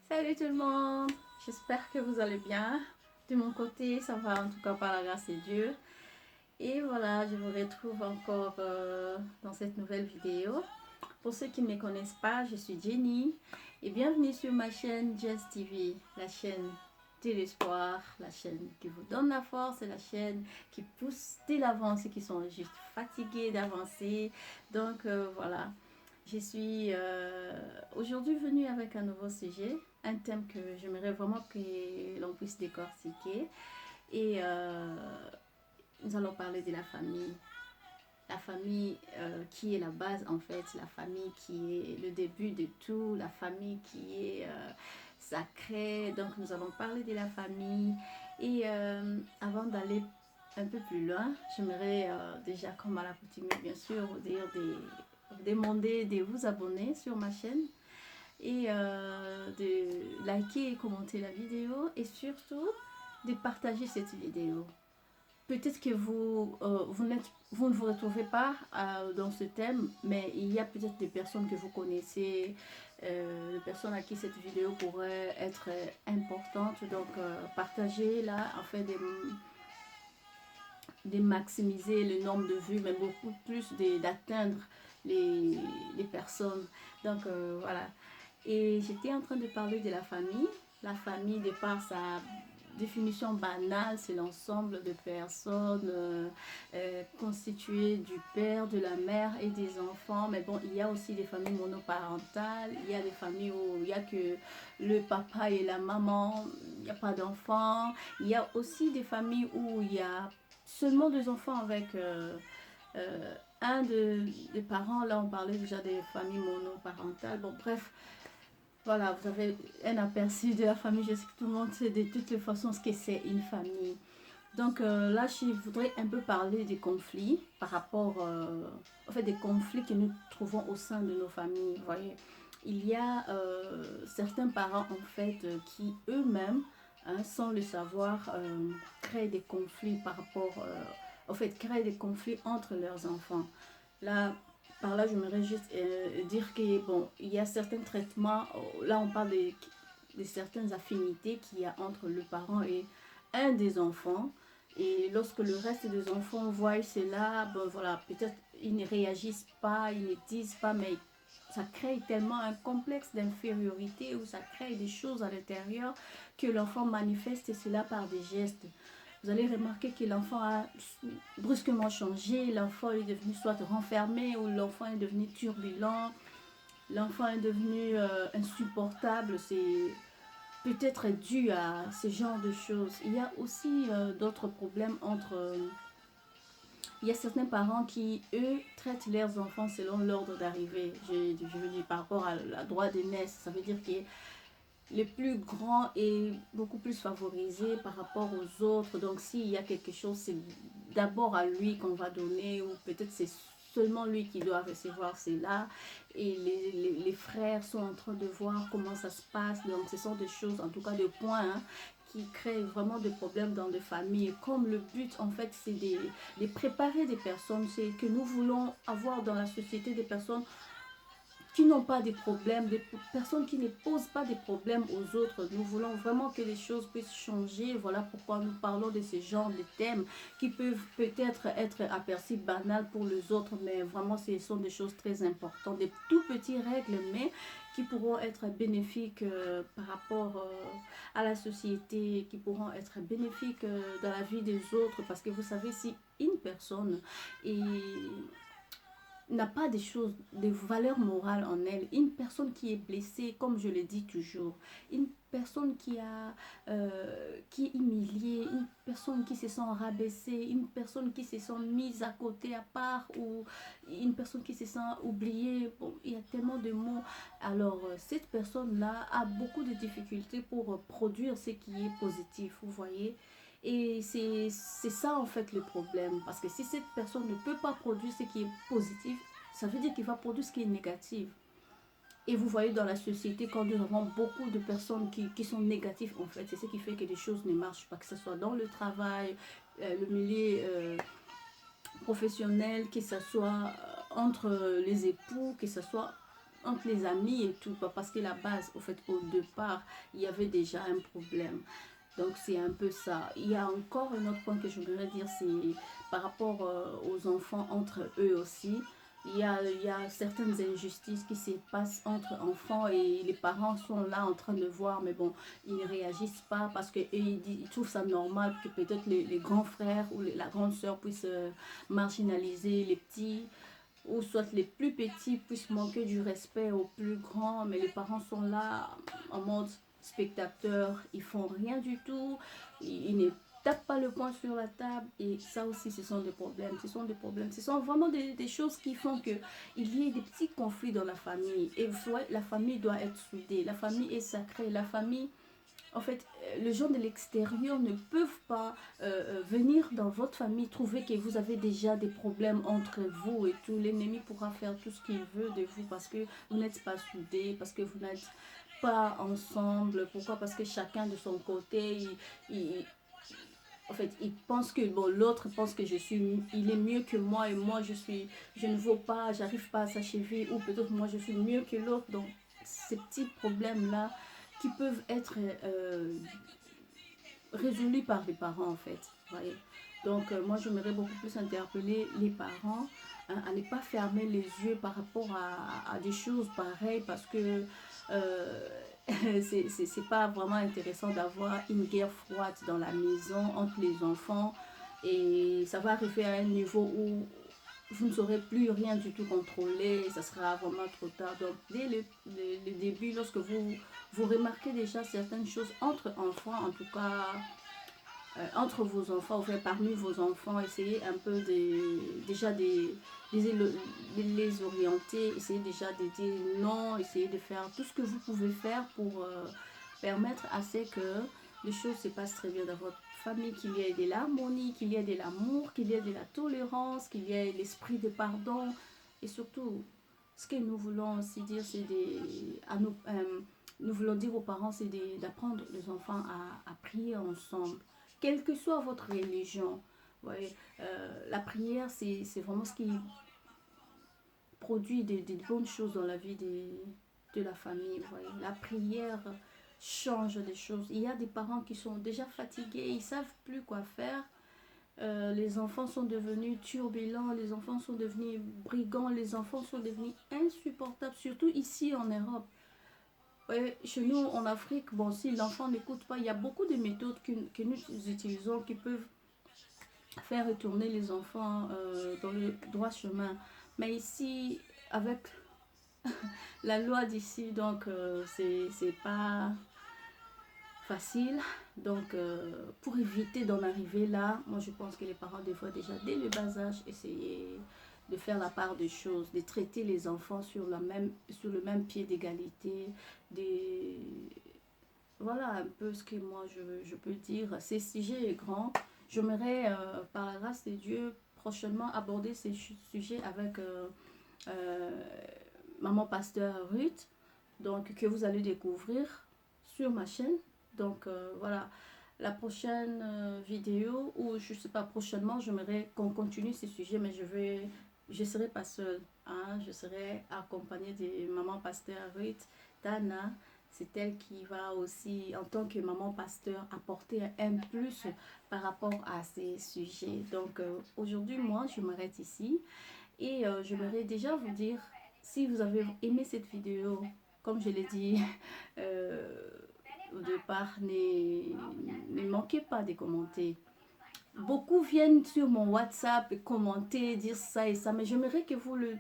Salut tout le monde, j'espère que vous allez bien. De mon côté, ça va en tout cas par la grâce de Dieu. Et voilà, je vous retrouve encore dans cette nouvelle vidéo. Pour ceux qui ne me connaissent pas, je suis Jenny et bienvenue sur ma chaîne Jess TV, la chaîne de l'espoir, la chaîne qui vous donne la force et la chaîne qui pousse de l'avant ceux qui sont juste fatigués d'avancer. Donc voilà, je suis aujourd'hui venue avec un nouveau sujet, un thème que j'aimerais vraiment que l'on puisse décortiquer. Et nous allons parler de la famille. La famille qui est la base en fait, la famille qui est le début de tout, la famille qui est sacrée. Donc nous allons parler de la famille. Et avant d'aller un peu plus loin, j'aimerais déjà, comme à l'accoutumée, bien sûr, vous demander de vous abonner sur ma chaîne et de liker et commenter la vidéo et surtout de partager cette vidéo. Peut-être que vous ne vous retrouvez pas dans ce thème, mais il y a peut-être des personnes que vous connaissez, des personnes à qui cette vidéo pourrait être importante. Donc, partagez-la afin de maximiser le nombre de vues, mais beaucoup plus d'atteindre les personnes. Donc, voilà. Et j'étais en train de parler de la famille. La famille, de par sa définition banale, c'est l'ensemble de personnes constituées du père, de la mère et des enfants. Mais bon, il y a aussi des familles monoparentales. Il y a des familles où il n'y a que le papa et la maman, il n'y a pas d'enfants. Il y a aussi des familles où il y a seulement deux enfants avec des parents. Là, on parlait déjà des familles monoparentales. Bon, bref, voilà, vous avez un aperçu de la famille. Je sais que tout le monde sait de toutes les façons ce que c'est une famille. Donc là, je voudrais un peu parler des conflits par rapport, en fait, des conflits que nous trouvons au sein de nos familles. Vous voyez, il y a certains parents, en fait, qui eux-mêmes, hein, sans le savoir, créent des conflits par rapport, en fait, créent des conflits entre leurs enfants. Là, par là, j'aimerais juste dire que, bon, il y a certains traitements, là, on parle de certaines affinités qu'il y a entre le parent et un des enfants. Et lorsque le reste des enfants voient cela, ben voilà, peut-être ils ne réagissent pas, ils ne disent pas, mais ça crée tellement un complexe d'infériorité ou ça crée des choses à l'intérieur que l'enfant manifeste cela par des gestes. Vous allez remarquer que l'enfant a brusquement changé, l'enfant est devenu soit renfermé ou l'enfant est devenu turbulent, l'enfant est devenu insupportable. C'est peut-être dû à ce genre de choses. Il y a aussi d'autres problèmes entre... il y a certains parents qui, eux, traitent leurs enfants selon l'ordre d'arrivée. Je veux dire par rapport à la droit d'aînesse. Ça veut dire que le plus grand est beaucoup plus favorisé par rapport aux autres. Donc s'il y a quelque chose, c'est d'abord à lui qu'on va donner ou peut-être c'est seulement lui qui doit recevoir cela. Et les frères sont en train de voir comment ça se passe. Donc ce sont des choses, en tout cas des points, hein, qui créent vraiment des problèmes dans des familles. Comme le but, en fait, c'est de préparer des personnes. C'est que nous voulons avoir dans la société des personnes qui n'ont pas de problèmes, des personnes qui ne posent pas de problèmes aux autres. Nous voulons vraiment que les choses puissent changer. Voilà pourquoi nous parlons de ce genre de thèmes qui peuvent peut-être être aperçus banals pour les autres, mais vraiment ce sont des choses très importantes, des tout petits règles, mais qui pourront être bénéfiques par rapport à la société, qui pourront être bénéfiques dans la vie des autres. Parce que vous savez, si une personne est n'a pas des choses, des valeurs morales en elle. Une personne qui est blessée, comme je le dis toujours, une personne qui est humiliée, une personne qui se sent rabaissée, une personne qui se sent mise à côté, à part, ou une personne qui se sent oubliée. Bon, il y a tellement de mots. Alors, cette personne-là a beaucoup de difficultés pour produire ce qui est positif, vous voyez. Et c'est ça en fait le problème. Parce que si cette personne ne peut pas produire ce qui est positif, ça veut dire qu'il va produire ce qui est négatif. Et vous voyez dans la société, quand nous avons beaucoup de personnes qui sont négatives, en fait, c'est ce qui fait que les choses ne marchent pas, que ce soit dans le travail, le milieu professionnel, que ce soit entre les époux, que ce soit entre les amis et tout, parce que la base, au fait, au départ, il y avait déjà un problème. Donc c'est un peu ça. Il y a encore un autre point que je voudrais dire, c'est par rapport aux enfants entre eux aussi. Il y a certaines injustices qui se passent entre enfants et les parents sont là en train de voir, mais bon, ils ne réagissent pas parce qu'ils ils trouvent ça normal que peut-être les grands frères ou la grande sœur puissent marginaliser les petits, ou soit les plus petits puissent manquer du respect aux plus grands, mais les parents sont là en mode spectateur, ils font rien du tout, ils ne tapent pas le poing sur la table, et ça aussi ce sont des problèmes, ce sont vraiment des choses qui font que il y ait des petits conflits dans la famille, et vous voyez, la famille doit être soudée, la famille est sacrée, la famille en fait, les gens de l'extérieur ne peuvent pas venir dans votre famille trouver que vous avez déjà des problèmes entre vous et tout. L'ennemi pourra faire tout ce qu'il veut de vous parce que vous n'êtes pas soudés, parce que vous n'êtes pas ensemble. Pourquoi? Parce que chacun de son côté, en fait, il pense que bon, l'autre pense que il est mieux que moi et moi je ne vaux pas, j'arrive pas à s'achever, ou peut-être moi je suis mieux que l'autre. Donc ces petits problèmes là qui peuvent être résolus par les parents en fait. Voyez. Donc moi j'aimerais beaucoup plus interpeller les parents hein, à ne pas fermer les yeux par rapport à des choses pareilles parce que euh, c'est pas vraiment intéressant d'avoir une guerre froide dans la maison entre les enfants, et ça va arriver à un niveau où vous ne saurez plus rien du tout contrôler, ça sera vraiment trop tard. Donc dès le début, lorsque vous remarquez déjà certaines choses entre enfants, en tout cas entre vos enfants, enfin parmi vos enfants, essayez un peu déjà les orienter, essayez déjà de dire non, essayez de faire tout ce que vous pouvez faire pour permettre à ce que les choses se passent très bien dans votre famille, qu'il y ait de l'harmonie, qu'il y ait de l'amour, qu'il y ait de la tolérance, qu'il y ait l'esprit de pardon, et surtout, ce que nous voulons aussi dire, c'est nous voulons dire aux parents, c'est d'apprendre les enfants à prier ensemble, quelle que soit votre religion. Ouais, la prière, c'est vraiment ce qui produit des bonnes choses dans la vie de la famille. Voyez. La prière change des choses. Il y a des parents qui sont déjà fatigués, ils ne savent plus quoi faire. Les enfants sont devenus turbulents, les enfants sont devenus brigands, les enfants sont devenus insupportables, surtout ici en Europe. Ouais, chez nous en Afrique, bon, si l'enfant n'écoute pas, il y a beaucoup de méthodes que nous utilisons qui peuvent faire retourner les enfants dans le droit chemin. Mais ici, avec la loi d'ici, donc c'est pas facile. Donc, pour éviter d'en arriver là, moi je pense que les parents devraient déjà dès le bas âge essayer de faire la part des choses, de traiter les enfants sur le même pied d'égalité. Des... Voilà un peu ce que moi je peux dire. Ce sujet est grand. J'aimerais, par la grâce de Dieu, prochainement aborder ces sujets avec euh, Maman Pasteur Ruth, donc que vous allez découvrir sur ma chaîne. Donc voilà, la prochaine vidéo, ou je sais pas, prochainement, j'aimerais qu'on continue ces sujets, mais je serai pas seule. Hein, je serai accompagnée de Maman Pasteur Ruth, Dana. C'est elle qui va aussi, en tant que maman pasteur, apporter un plus par rapport à ces sujets. Donc aujourd'hui, moi, je m'arrête ici. Et j'aimerais déjà vous dire, si vous avez aimé cette vidéo, comme je l'ai dit euh, au départ, ne manquez pas de commenter. Beaucoup viennent sur mon WhatsApp et commenter, dire ça et ça, mais j'aimerais que vous le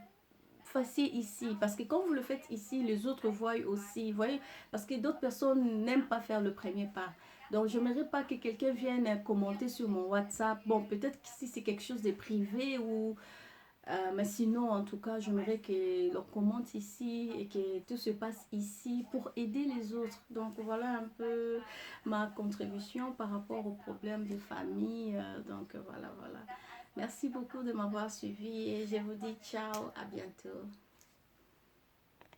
fassiez ici, parce que quand vous le faites ici, les autres voient aussi, vous voyez, parce que d'autres personnes n'aiment pas faire le premier pas. Donc, je n'aimerais pas que quelqu'un vienne commenter sur mon WhatsApp. Bon, peut-être que si c'est quelque chose de privé ou mais sinon, en tout cas, j'aimerais que l'on commente ici et que tout se passe ici pour aider les autres. Donc voilà un peu ma contribution par rapport aux problèmes de famille. Donc voilà, voilà. Merci beaucoup de m'avoir suivi et je vous dis ciao, à bientôt.